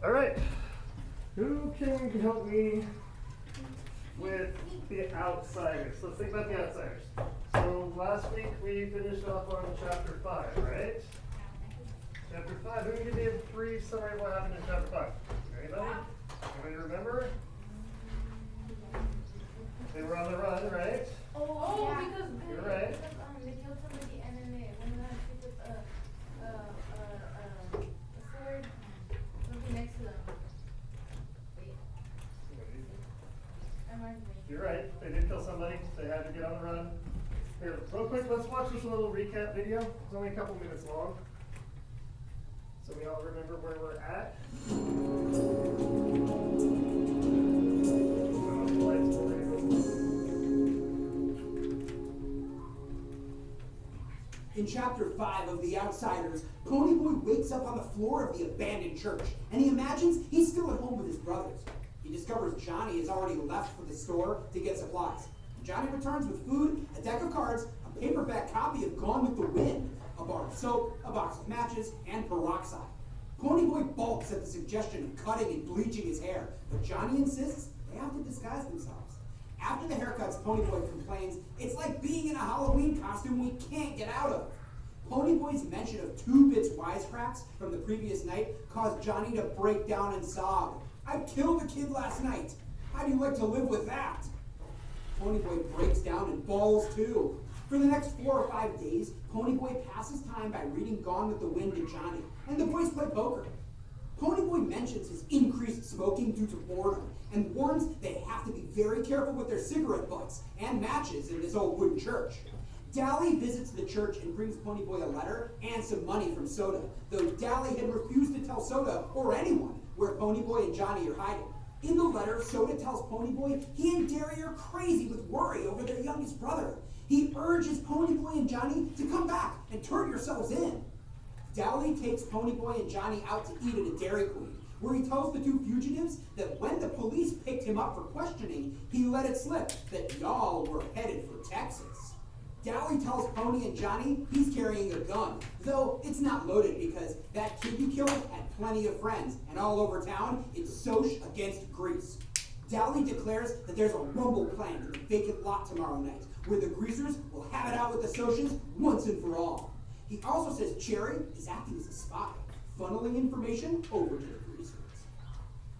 All right. Who can help me with the outsiders? Let's think about the outsiders. So last week we finished off on chapter 5, right? Chapter 5. Who can give me a brief summary of what happened in chapter 5? Anybody? Anybody remember? They were on the run, right? Oh, yeah. Because you're right. They killed somebody and then they went around and picked up a sword, something next to them. Wait. You're right. They did kill somebody. They had to get on the run. Here, real quick, let's watch this little recap video. It's only a couple minutes long. So we all remember where we're at. In chapter 5 of The Outsiders, Ponyboy wakes up on the floor of the abandoned church, and he imagines he's still at home with his brothers. He discovers Johnny has already left for the store to get supplies. Johnny returns with food, a deck of cards, a paperback copy of Gone with the Wind, a bar of soap, a box of matches, and peroxide. Ponyboy balks at the suggestion of cutting and bleaching his hair, but Johnny insists they have to disguise themselves. After the haircuts, Ponyboy complains it's like being in a Halloween costume we can't get out of. Ponyboy's mention of 2-Bit's wisecracks from the previous night caused Johnny to break down and sob. I killed a kid last night. How do you like to live with that? Ponyboy breaks down and bawls too. For the next 4 or 5 days, Ponyboy passes time by reading Gone with the Wind to Johnny, and the boys play poker. Ponyboy mentions his increased smoking due to boredom, and warns they have to be very careful with their cigarette butts and matches in this old wooden church. Dally visits the church and brings Ponyboy a letter and some money from Soda, though Dally had refused to tell Soda or anyone where Ponyboy and Johnny are hiding. In the letter, Soda tells Ponyboy he and Derry are crazy with worry over their youngest brother. He urges Ponyboy and Johnny to come back and turn yourselves in. Dally takes Ponyboy and Johnny out to eat at a Dairy Queen, where he tells the two fugitives that when the police picked him up for questioning, he let it slip that y'all were headed for Texas. Dally tells Pony and Johnny he's carrying a gun, though it's not loaded because that kid you killed had plenty of friends, and all over town, it's Soch against Grease. Dally declares that there's a rumble planned in the vacant lot tomorrow night, where the Greasers will have it out with the Soches once and for all. He also says Cherry is acting as a spy, funneling information over to the Greasers.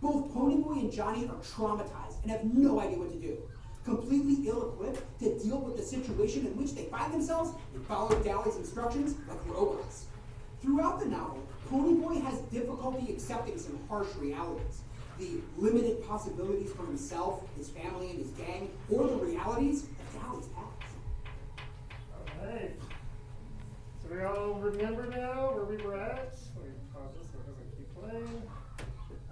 Both Ponyboy and Johnny are traumatized and have no idea what to do. Completely ill-equipped to deal with the situation in which they find themselves, they follow Dally's instructions like robots. Throughout the novel, Ponyboy has difficulty accepting some harsh realities. The limited possibilities for himself, his family, and his gang, or the realities of Dally's past. All right. So we all remember now where we were at? Let me pause this so it doesn't keep playing.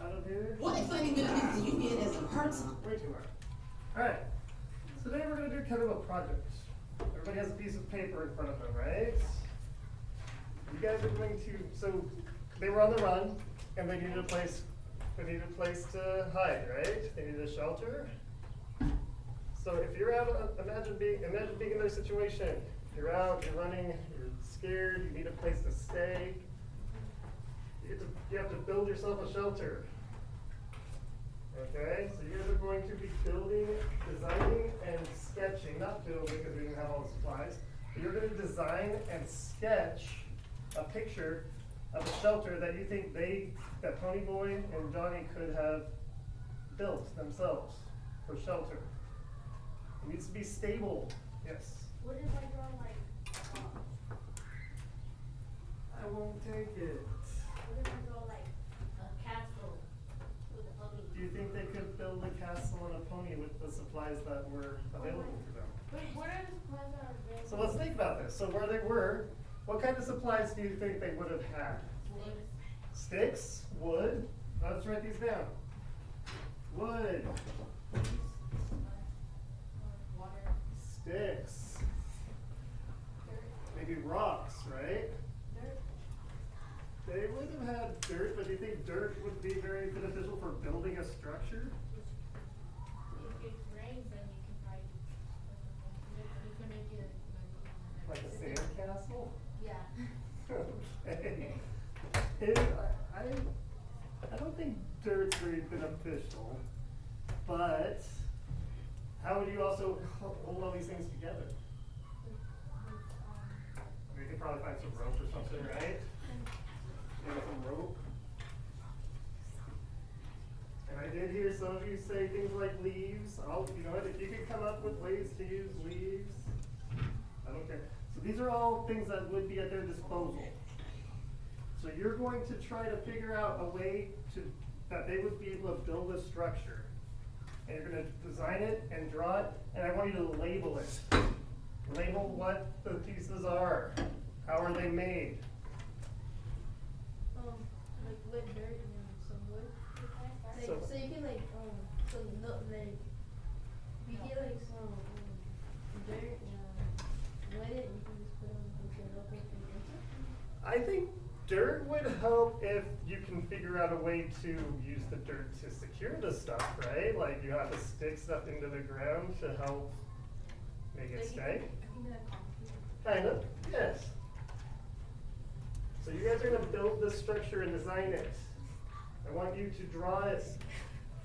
Out of here. What exciting benefits do you get as a person? Way too hard. All right. So today we're going to do kind of a project. Everybody has a piece of paper in front of them, right? You guys are going to, so they were on the run and they needed a place to hide, right? They needed a shelter. So if you're out, imagine being in their situation. You're out, you're running, you're scared, you need a place to stay. You have to build yourself a shelter. Okay, so you guys are going to be building, designing, and sketching, not building because we didn't have all the supplies, but you're going to design and sketch a picture of a shelter that you think that Ponyboy and Johnny could have built themselves for shelter. It needs to be stable. Yes. What if I draw like, I won't take it. what if I draw like a castle with a pony? Do you think they could build a castle on a pony with the supplies that were available to them? Wait, what are the supplies that are available? So let's think about this. So where they were, what kind of supplies do you think they would have had? Sticks, wood. Let's write these down. Wood, Water. sticks, Dirt. maybe rocks, right? Dirt. They would have had dirt, but do you think dirt would be very beneficial for building a structure? If it rains, then you can probably, you can make it Like a sand castle? Yeah. Okay. I don't think think dirt's very beneficial, but how would you also hold all these things together? I mean, you could probably find some rope or something, right? Maybe some rope. And I did hear some of you say things like leaves. You know what, if you could come up with ways to use leaves, I don't care. So these are all things that would be at their disposal. So you're going to try to figure out a way that they would be able to build a structure. And you're gonna design it and draw it, and I want you to label it. Label what the pieces are. How are they made? Like wood, dirt, and then some wood. So- So you can like, some like, you get like some, dirt, wet it, and you can just put on like a local condenser. I think dirt would help if you can figure out a way to use the dirt to secure the stuff, right? Like you have to stick stuff into the ground to help make it stay. Kind of, yes. So you guys are gonna build this structure and design it. I want you to draw it.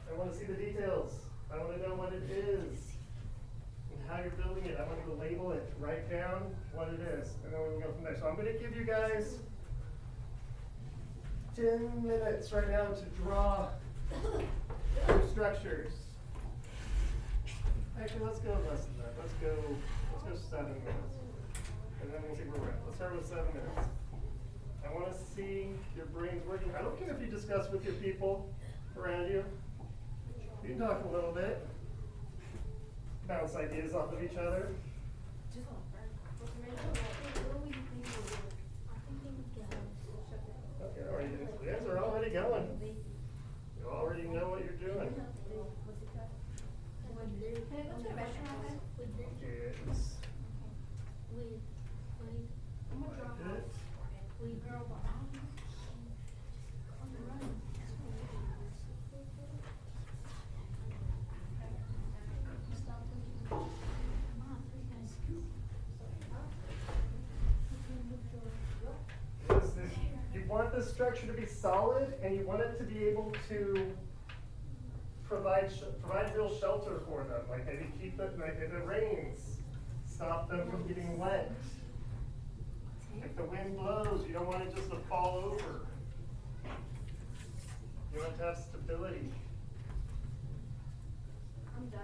I wanna see the details. I wanna know what it is and how you're building it. I want you to label it, write down what it is, and then we can go from there. So I'm gonna give you guys 10 minutes right now to draw your structures. Actually, let's go less than that. Let's go 7 minutes. And then we'll see where we're at. Let's start with 7 minutes. I want to see your brains working. I don't care if you discuss with your people around you. You can talk a little bit. Bounce ideas off of each other. Okay, already did. You guys are already going. You already know what you're doing. Yes. You want this structure to be solid, and you want it to be able to provide real shelter for them. Like maybe keep it, like if it rains, stop them from getting wet. If the wind blows, you don't want it just to fall over. You want to have stability. I'm done.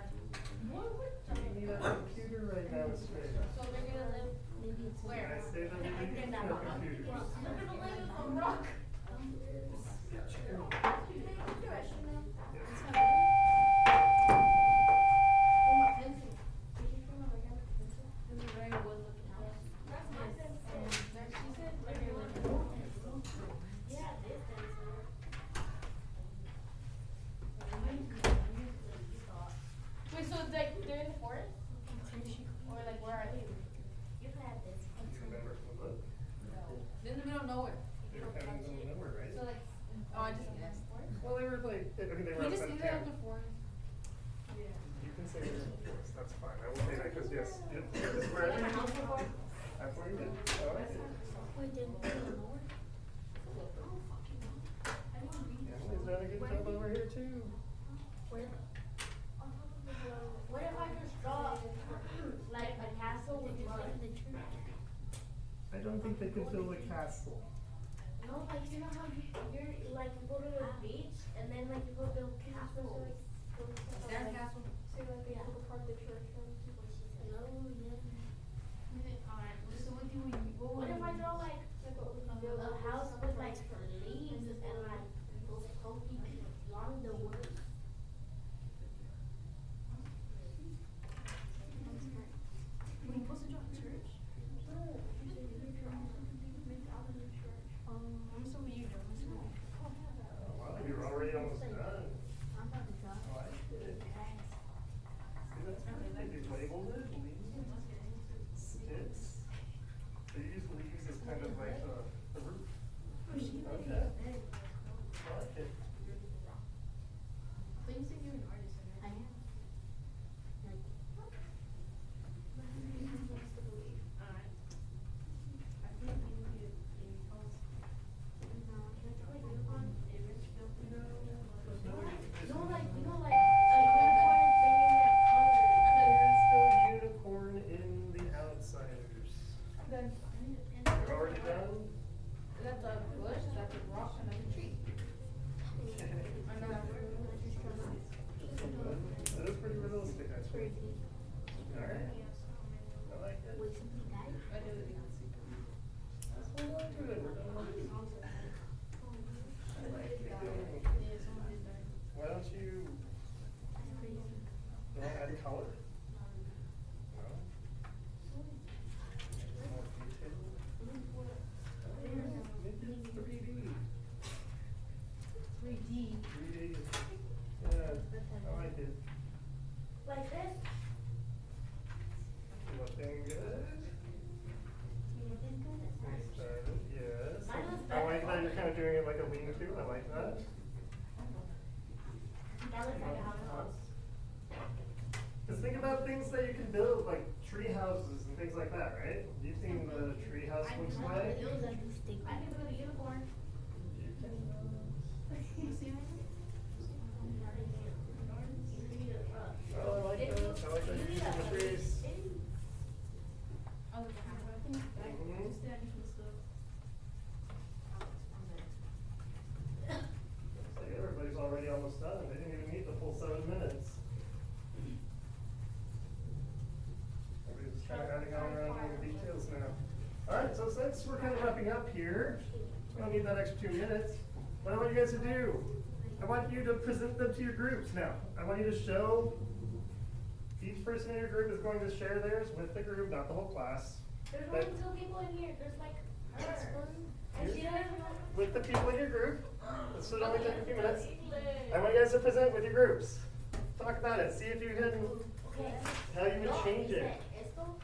You need a computer right now, straight. So they're gonna live maybe it's Can I say that we need no computers? They're gonna live on rock. Wait, so like they're in the forest? Or like where are they? You remember from the book? They're in the middle of nowhere. They were kind of in the middle of nowhere, right? So like, oh, I just guessed. Well, they were like, I mean, they were He just outside of ended up town. in the forest. Yeah. You can say they're in the forest, that's fine. I will say that because yes, this is where Been in a house before? that's where you did. Oh, I did. Emily's done a good job over here too. What if I just draw like a castle with mud? I don't think they could build a castle. No, like you know how you're like you go to the beach and then like you go build castles. Sandcastle. So like they go part the church. What if I draw like a house with like leaves and like those pokey along the woods? Were you supposed to draw a church? No. So were you drawing? Oh, wow, you're already almost done. 3D. 3D. Yeah, I like it. Like this. Looking good. You looking good? That's Excited, yes. Mine was I like better. that you're kind of doing it like a lean-to. I like that. That looks like a house. Just think about things that you can build, like tree houses and things like that, right? You've seen the tree house looks like. It was a stick. I can build a unicorn. You see me? Oh, I like that. I like that you're using the trees. Looks like everybody's already almost done. They didn't even need the full 7 minutes. Everybody's just kind of adding on around the details now. Alright, so since we're kind of wrapping up here, we don't need that extra 2 minutes. What I want you guys to do, I want you to present them to your groups now. I want you to show, each person in your group is going to share theirs with the group, not the whole class. There's But only 2 people in here. There's like her. And she doesn't know. with the people in your group, this should only take a few minutes. I want you guys to present with your groups. Talk about it, see if you can, Okay. how you would change it. Esto,